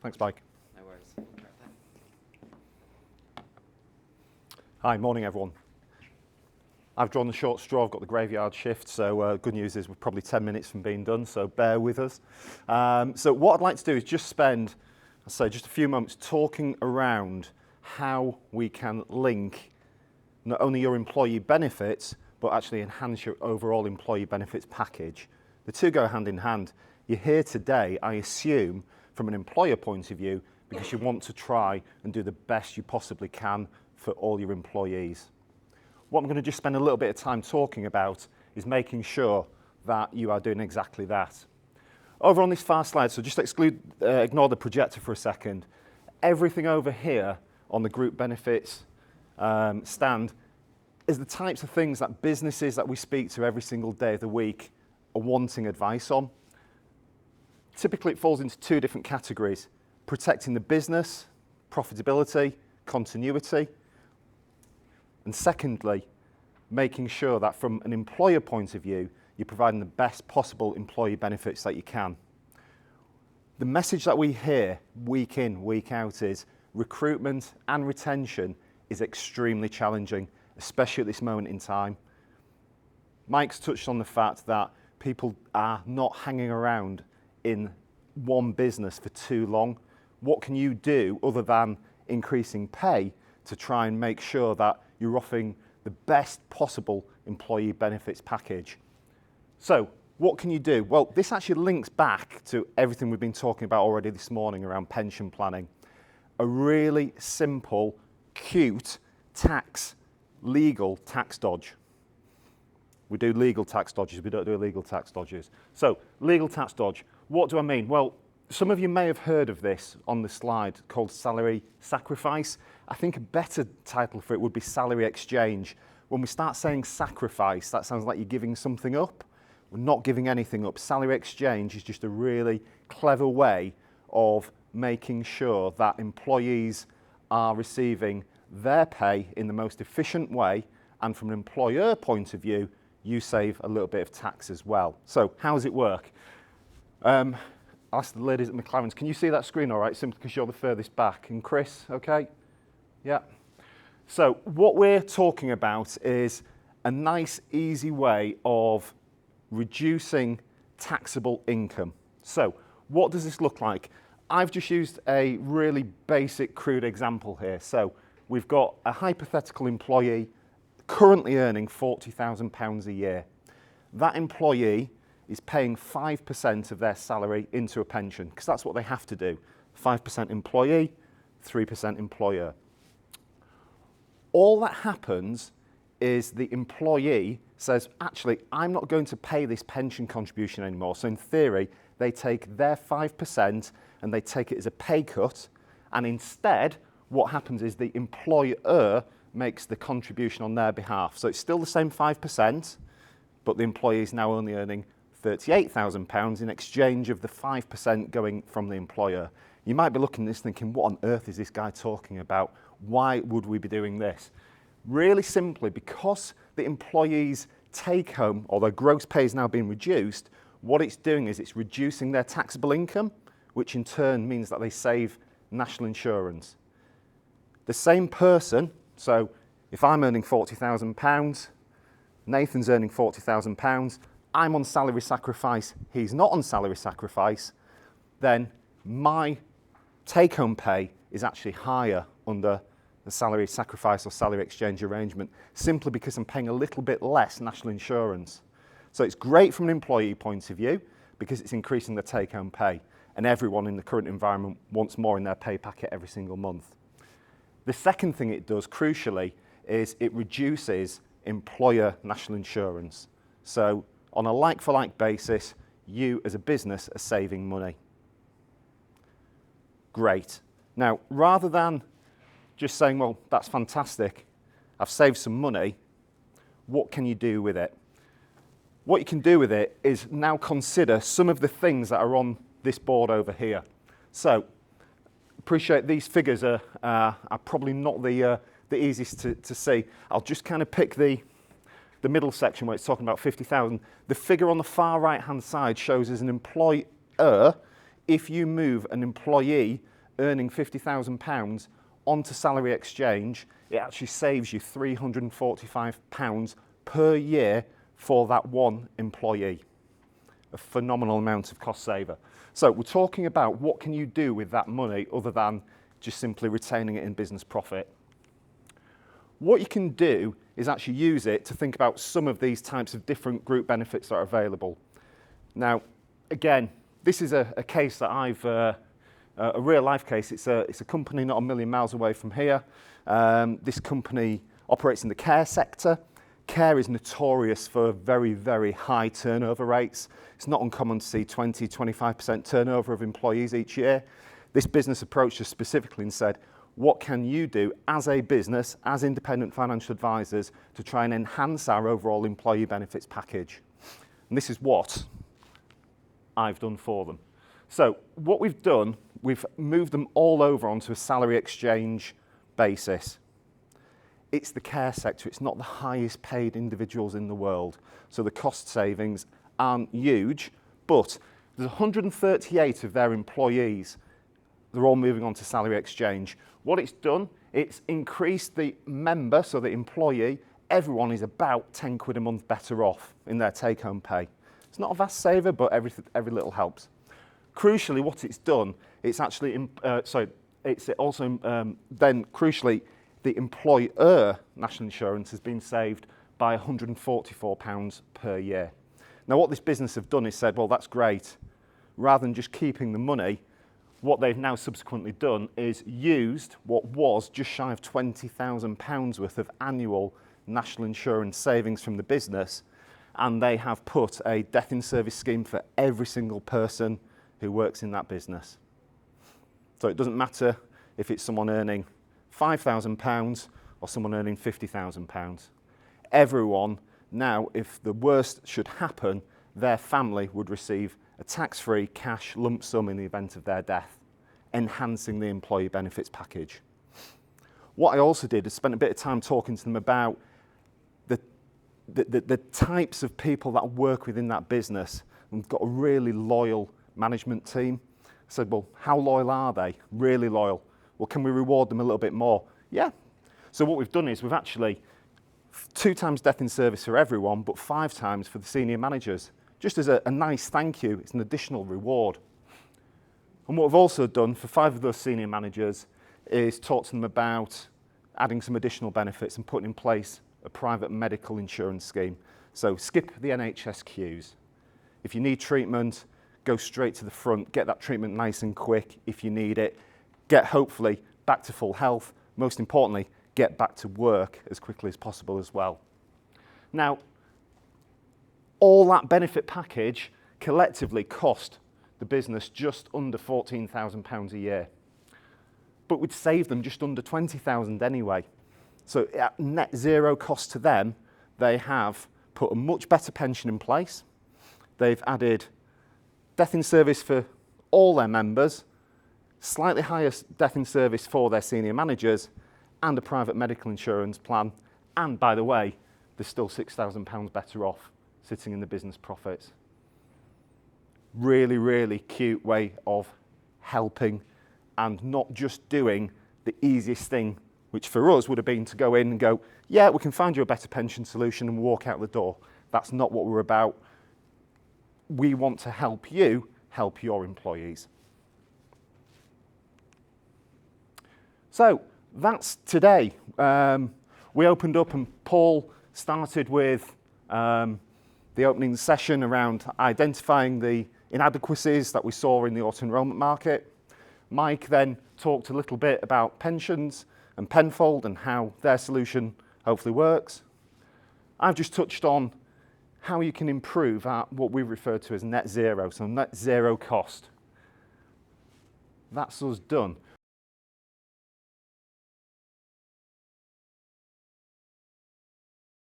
Thanks, Mike. No worries. Hi, morning everyone. I've drawn the short straw, I've got the graveyard shift, so good news is we're probably 10 minutes from being done, so bear with us. So what I'd like to do is just spend, I'd say, just a few moments talking around how we can link not only your employee benefits, but actually enhance your overall employee benefits package. The two go hand in hand. You're here today, I assume, from an employer point of view, because you want to try and do the best you possibly can for all your employees. What I'm going to just spend a little bit of time talking about is making sure that you are doing exactly that. Over on this far slide, so just ignore the projector for a second. Everything over here on the group benefits stand is the types of things that businesses that we speak to every single day of the week are wanting advice on. Typically, it falls into two different categories: protecting the business, profitability, continuity, and secondly, making sure that from an employer point of view, you're providing the best possible employee benefits that you can. The message that we hear week in, week out is recruitment and retention is extremely challenging, especially at this moment in time. Mike's touched on the fact that people are not hanging around in one business for too long. What can you do other than increasing pay to try and make sure that you're offering the best possible employee benefits package? So what can you do? Well, this actually links back to everything we've been talking about already this morning around pension planning. A really simple, cute legal tax dodge. We do legal tax dodges, we don't do illegal tax dodges. So, legal tax dodge, what do I mean? Well, some of you may have heard of this on the slide called salary sacrifice. I think a better title for it would be salary exchange. When we start saying sacrifice, that sounds like you're giving something up. We're not giving anything up. Salary exchange is just a really clever way of making sure that employees are receiving their pay in the most efficient way, and from an employer point of view, you save a little bit of tax as well. So how does it work? I'll ask the ladies at McLaren's, can you see that screen all right, simply because you're the furthest back? And Chris, okay? Yeah. So what we're talking about is a nice, easy way of reducing taxable income. So what does this look like? I've just used a really basic, crude example here. So we've got a hypothetical employee currently earning £40,000 a year. That employee is paying 5% of their salary into a pension, because that's what they have to do. 5% employee, 3% employer. All that happens is the employee says, actually, I'm not going to pay this pension contribution anymore. So in theory, they take their 5% and they take it as a pay cut, and instead, what happens is the employer makes the contribution on their behalf. So it's still the same 5%, but the employee is now only earning £38,000 in exchange of the 5% going from the employer. You might be looking at this thinking, what on earth is this guy talking about? Why would we be doing this? Really simply, because the employee's take home or their gross pay is now being reduced, what it's doing is it's reducing their taxable income, which in turn means that they save national insurance. The same person, so if I'm earning £40,000, Nathan's earning £40,000, I'm on salary sacrifice, he's not on salary sacrifice, then my take-home pay is actually higher under the salary sacrifice or salary exchange arrangement, simply because I'm paying a little bit less national insurance. So it's great from an employee point of view because it's increasing the take-home pay, and everyone in the current environment wants more in their pay packet every single month. The second thing it does, crucially, is it reduces employer national insurance. So on a like-for-like basis, you as a business are saving money. Great. Now, rather than just saying, well, that's fantastic, I've saved some money, what can you do with it? What you can do with it is now consider some of the things that are on this board over here. So, appreciate these figures are probably not the easiest to see. I'll just kind of pick the middle section where it's talking about 50,000. The figure on the far right-hand side shows as an employer if you move an employee earning £50,000 onto salary exchange, it actually saves you £345 per year for that one employee. A phenomenal amount of cost saver. So we're talking about what can you do with that money other than just simply retaining it in business profit. What you can do is actually use it to think about some of these types of different group benefits that are available. Now, again, this is a case that I've, a real life case. It's a company not a million miles away from here. This company operates in the care sector. Care is notorious for very, very high turnover rates. It's not uncommon to see 20-25% turnover of employees each year. This business approached us specifically and said, what can you do as a business, as independent financial advisors, to try and enhance our overall employee benefits package? And this is what I've done for them. So what we've done, we've moved them all over onto a salary exchange basis. It's the care sector, it's not the highest paid individuals in the world. So the cost savings aren't huge, but there's 138 of their employees. They're all moving on to salary exchange. What it's done, it's increased the member, so the employee, everyone is about 10 quid a month better off in their take-home pay. It's not a vast saver, but every little helps. Crucially, what it's done, it's actually, it's also then crucially, the employer national insurance has been saved by £144 per year. Now what this business have done is said, well, that's great. Rather than just keeping the money, what they've now subsequently done is used what was just shy of £20,000 worth of annual national insurance savings from the business, and they have put a death in service scheme for every single person who works in that business. So it doesn't matter if it's someone earning £5,000 or someone earning £50,000. Everyone now, if the worst should happen, their family would receive a tax-free cash lump sum in the event of their death, enhancing the employee benefits package. What I also did is spend a bit of time talking to them about the types of people that work within that business. And we've got a really loyal management team. I said, well, how loyal are they? Really loyal. Well, can we reward them a little bit more? Yeah. So what we've done is we've actually 2 times death in service for everyone, but 5 times for the senior managers. Just as a nice thank you, it's an additional reward. And what we've also done for 5 of those senior managers is talk to them about adding some additional benefits and putting in place a private medical insurance scheme. So skip the NHS queues. If you need treatment, go straight to the front, get that treatment nice and quick if you need it, get hopefully back to full health, most importantly, get back to work as quickly as possible as well. Now, all that benefit package collectively cost the business just under £14,000 a year. But we'd save them just under £20,000 anyway. So at net zero cost to them, they have put a much better pension in place. They've added death in service for all their members, slightly higher death in service for their senior managers, and a private medical insurance plan. And by the way, they're still £6,000 better off sitting in the business profits. Really, really cute way of helping and not just doing the easiest thing, which for us would have been to go in and go, yeah, we can find you a better pension solution and walk out the door. That's not what we're about. We want to help you help your employees. So that's today. We opened up and Paul started with the opening session around identifying the inadequacies that we saw in the auto-enrolment market. Mike then talked a little bit about pensions and Penfold and how their solution hopefully works. I've just touched on how you can improve at what we refer to as net zero, so net zero cost. That's us done.